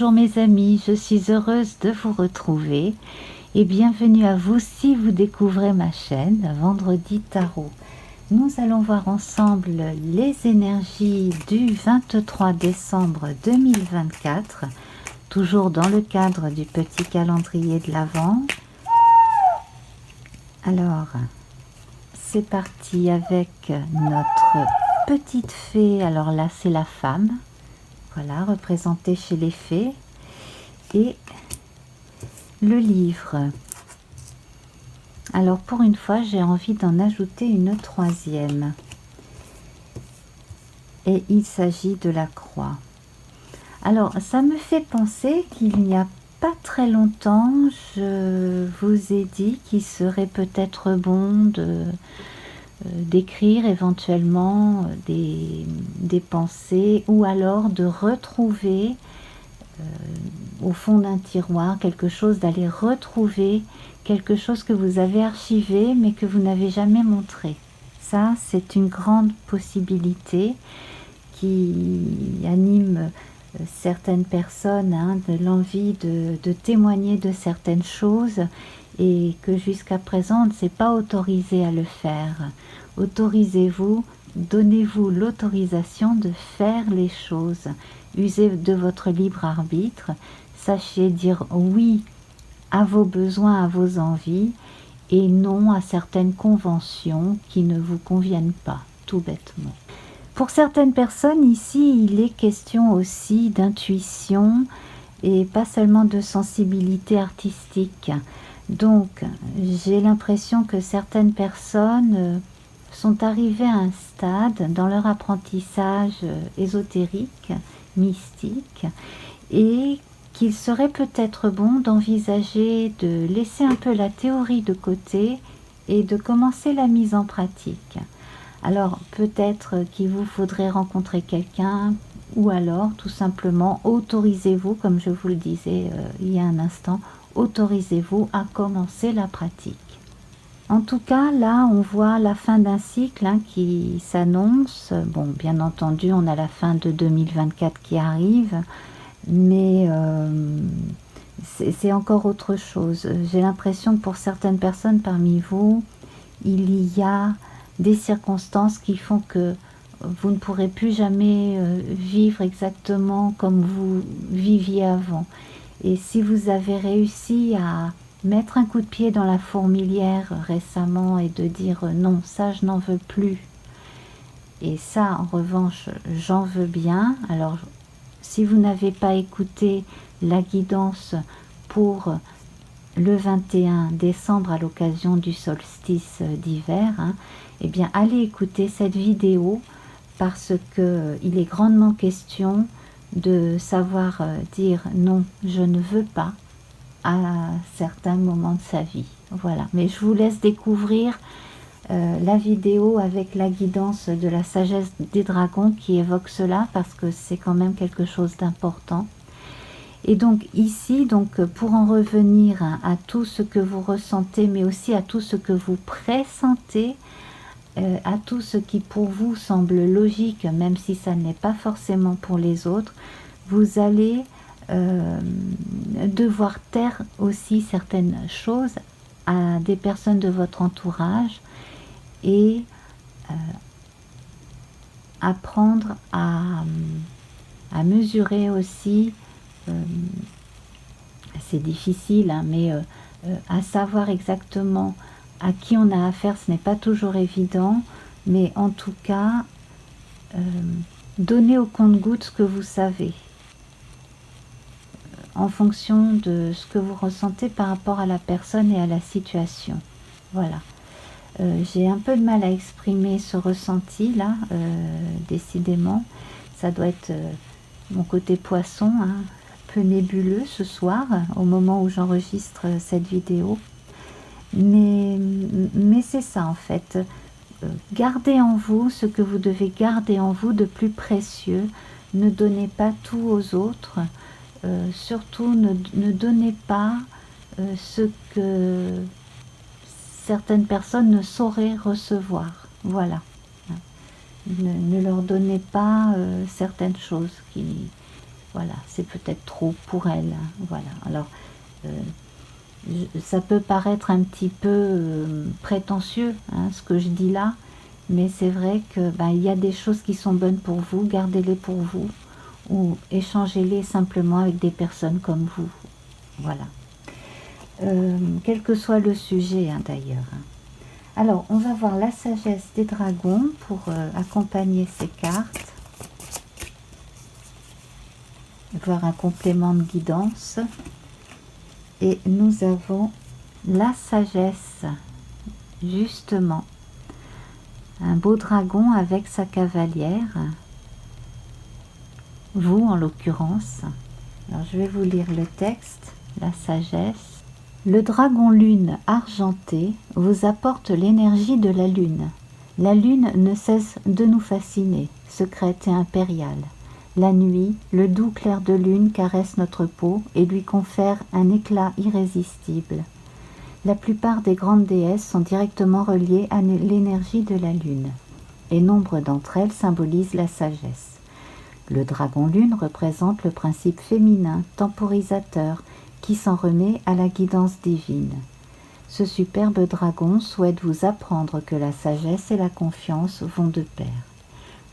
Bonjour mes amis, je suis heureuse de vous retrouver et bienvenue à vous si vous découvrez ma chaîne Vendredi Tarot. Nous allons voir ensemble les énergies du 23 décembre 2024, toujours dans le cadre du petit calendrier de l'Avent. Alors, c'est parti avec notre petite fée. Alors là, c'est la femme. Voilà, représentée chez les fées. Et le livre. Alors pour une fois, j'ai envie d'en ajouter une troisième. Et il s'agit de la croix. Alors, ça me fait penser qu'il n'y a pas très longtemps, je vous ai dit qu'il serait peut-être bon de d'écrire éventuellement des pensées ou alors de retrouver au fond d'un tiroir quelque chose, d'aller retrouver quelque chose que vous avez archivé mais que vous n'avez jamais montré. Ça, c'est une grande possibilité qui anime certaines personnes, hein, de l'envie de témoigner de certaines choses et que jusqu'à présent on ne s'est pas autorisé à le faire. Autorisez-vous, donnez-vous l'autorisation de faire les choses. Usez de votre libre arbitre, sachez dire oui à vos besoins, à vos envies et non à certaines conventions qui ne vous conviennent pas, tout bêtement. Pour certaines personnes ici, il est question aussi d'intuition et pas seulement de sensibilité artistique. Donc, j'ai l'impression que certaines personnes sont arrivées à un stade dans leur apprentissage ésotérique, mystique, et qu'il serait peut-être bon d'envisager de laisser un peu la théorie de côté et de commencer la mise en pratique. Alors peut-être qu'il vous faudrait rencontrer quelqu'un ou alors tout simplement autorisez-vous, comme je vous le disais il y a un instant, autorisez-vous à commencer la pratique. En tout cas, là, on voit la fin d'un cycle qui s'annonce. Bon, bien entendu, on a la fin de 2024 qui arrive, mais c'est encore autre chose. J'ai l'impression que pour certaines personnes parmi vous, il y a des circonstances qui font que vous ne pourrez plus jamais vivre exactement comme vous viviez avant. Et si vous avez réussi à mettre un coup de pied dans la fourmilière récemment et de dire non, ça je n'en veux plus, et ça en revanche j'en veux bien, alors si vous n'avez pas écouté la guidance pour le 21 décembre à l'occasion du solstice d'hiver, eh bien allez écouter cette vidéo parce que il est grandement question de savoir dire non, je ne veux pas à certains moments de sa vie. Voilà, mais je vous laisse découvrir la vidéo avec la guidance de la sagesse des dragons qui évoque cela parce que c'est quand même quelque chose d'important. Et donc ici, pour en revenir à tout ce que vous ressentez, mais aussi à tout ce que vous pressentez, à tout ce qui pour vous semble logique, même si ça n'est pas forcément pour les autres, vous allez devoir taire aussi certaines choses à des personnes de votre entourage et apprendre à mesurer aussi, c'est difficile, mais à savoir exactement à qui on a affaire, ce n'est pas toujours évident, mais en tout cas, donnez au compte-gouttes ce que vous savez, en fonction de ce que vous ressentez par rapport à la personne et à la situation. Voilà. J'ai un peu de mal à exprimer ce ressenti là, décidément. Ça doit être mon côté poisson, un peu nébuleux ce soir, au moment où j'enregistre cette vidéo. Mais c'est ça en fait. Gardez en vous ce que vous devez garder en vous de plus précieux. Ne donnez pas tout aux autres. Surtout ne donnez pas ce que certaines personnes ne sauraient recevoir. Voilà. Ne leur donnez pas certaines choses voilà, c'est peut-être trop pour elle. Voilà, alors ça peut paraître un petit peu prétentieux, hein, ce que je dis là, mais c'est vrai que il y a des choses qui sont bonnes pour vous, gardez-les pour vous, ou échangez-les simplement avec des personnes comme vous. Voilà. Quel que soit le sujet, hein, d'ailleurs. Alors, on va voir la sagesse des dragons pour accompagner ces cartes. Voir un complément de guidance. Et nous avons la sagesse, justement. Un beau dragon avec sa cavalière. Vous, en l'occurrence. Alors, je vais vous lire le texte. La sagesse. Le dragon lune argenté vous apporte l'énergie de la lune. La lune ne cesse de nous fasciner, secrète et impériale. La nuit, le doux clair de lune caresse notre peau et lui confère un éclat irrésistible. La plupart des grandes déesses sont directement reliées à l'énergie de la lune, et nombre d'entre elles symbolisent la sagesse. Le dragon lune représente le principe féminin, temporisateur, qui s'en remet à la guidance divine. Ce superbe dragon souhaite vous apprendre que la sagesse et la confiance vont de pair.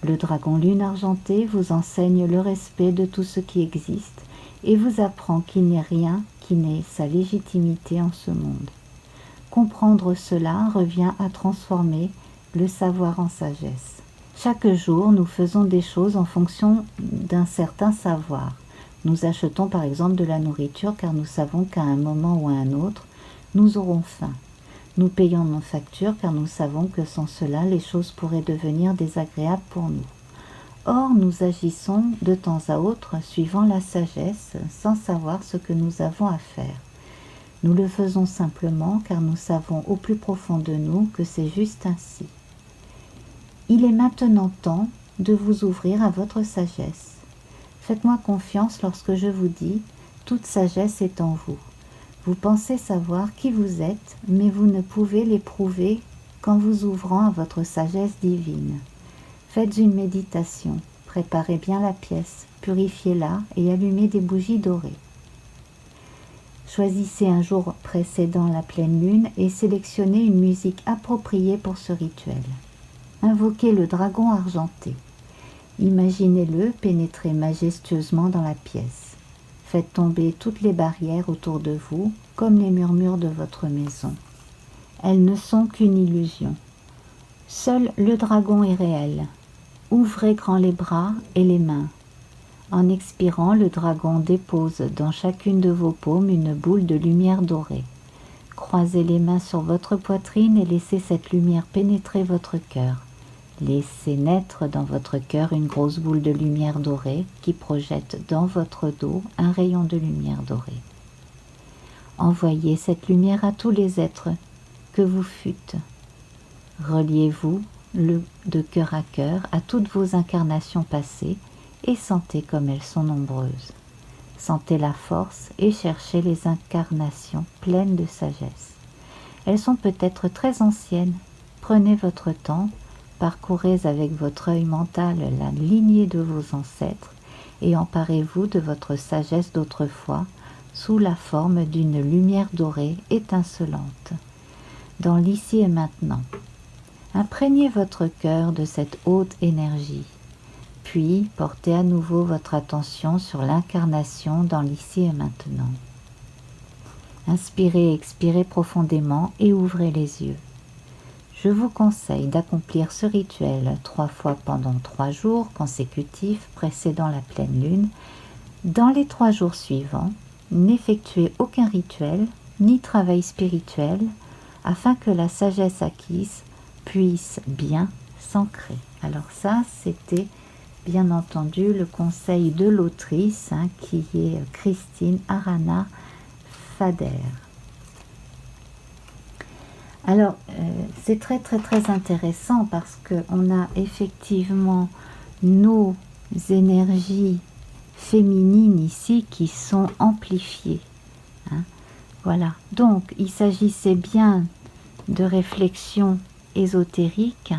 Le dragon lune argenté vous enseigne le respect de tout ce qui existe et vous apprend qu'il n'y a rien qui n'ait sa légitimité en ce monde. Comprendre cela revient à transformer le savoir en sagesse. Chaque jour, nous faisons des choses en fonction d'un certain savoir. Nous achetons par exemple de la nourriture car nous savons qu'à un moment ou à un autre, nous aurons faim. Nous payons nos factures car nous savons que sans cela, les choses pourraient devenir désagréables pour nous. Or, nous agissons de temps à autre suivant la sagesse sans savoir ce que nous avons à faire. Nous le faisons simplement car nous savons au plus profond de nous que c'est juste ainsi. Il est maintenant temps de vous ouvrir à votre sagesse. Faites-moi confiance lorsque je vous dis « toute sagesse est en vous ». Vous pensez savoir qui vous êtes, mais vous ne pouvez l'éprouver qu'en vous ouvrant à votre sagesse divine. Faites une méditation, préparez bien la pièce, purifiez-la et allumez des bougies dorées. Choisissez un jour précédant la pleine lune et sélectionnez une musique appropriée pour ce rituel. Invoquez le dragon argenté. Imaginez-le pénétrer majestueusement dans la pièce. Faites tomber toutes les barrières autour de vous, comme les murmures de votre maison. Elles ne sont qu'une illusion. Seul le dragon est réel. Ouvrez grand les bras et les mains. En expirant, le dragon dépose dans chacune de vos paumes une boule de lumière dorée. Croisez les mains sur votre poitrine et laissez cette lumière pénétrer votre cœur. Laissez naître dans votre cœur une grosse boule de lumière dorée qui projette dans votre dos un rayon de lumière dorée. Envoyez cette lumière à tous les êtres que vous fûtes. Reliez-vous de cœur à toutes vos incarnations passées et sentez comme elles sont nombreuses. Sentez la force et cherchez les incarnations pleines de sagesse. Elles sont peut-être très anciennes. Prenez votre temps. Parcourez avec votre œil mental la lignée de vos ancêtres et emparez-vous de votre sagesse d'autrefois sous la forme d'une lumière dorée étincelante. Dans l'ici et maintenant, imprégnez votre cœur de cette haute énergie, puis portez à nouveau votre attention sur l'incarnation dans l'ici et maintenant. Inspirez et expirez profondément et ouvrez les yeux. Je vous conseille d'accomplir ce rituel 3 fois pendant 3 jours consécutifs précédant la pleine lune. Dans les 3 jours suivants, n'effectuez aucun rituel ni travail spirituel afin que la sagesse acquise puisse bien s'ancrer. Alors ça, c'était bien entendu le conseil de l'autrice qui est Christine Arana Fader. Alors, c'est très intéressant parce qu'on a effectivement nos énergies féminines ici qui sont amplifiées. Voilà. Donc, il s'agissait bien de réflexions ésotériques,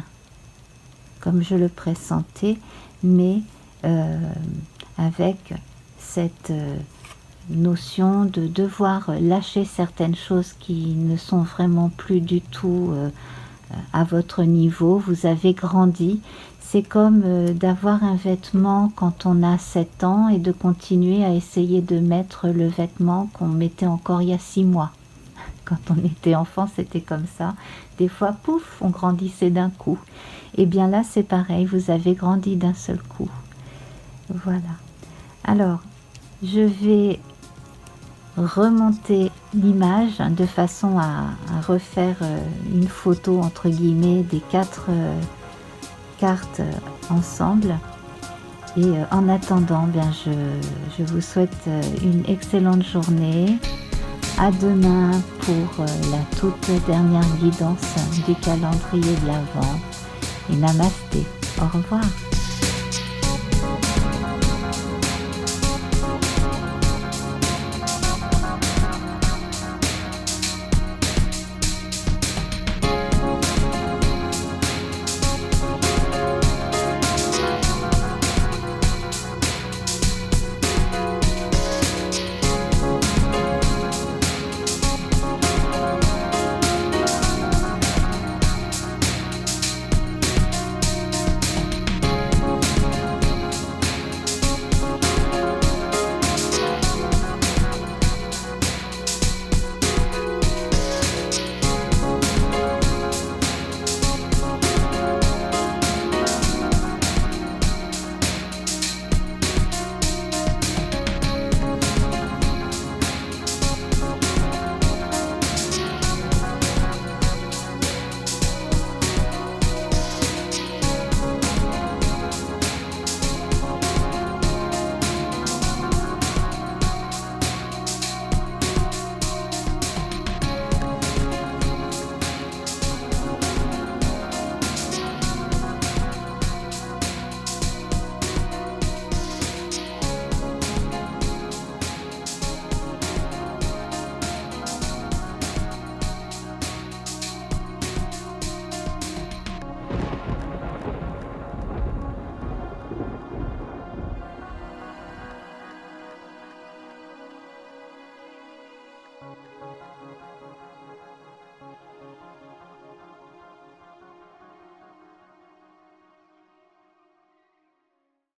comme je le pressentais, mais avec cette notion de devoir lâcher certaines choses qui ne sont vraiment plus du tout à votre niveau. Vous avez grandi. C'est comme d'avoir un vêtement quand on a 7 ans et de continuer à essayer de mettre le vêtement qu'on mettait encore il y a 6 mois. Quand on était enfant, c'était comme ça. Des fois, pouf, on grandissait d'un coup. Et bien là, c'est pareil, vous avez grandi d'un seul coup. Voilà. Alors, je vais remonter l'image de façon à refaire une photo entre guillemets des 4 cartes ensemble. Et en attendant, bien, je vous souhaite une excellente journée. À demain pour la toute dernière guidance du calendrier de l'Avent. Et namasté. Au revoir.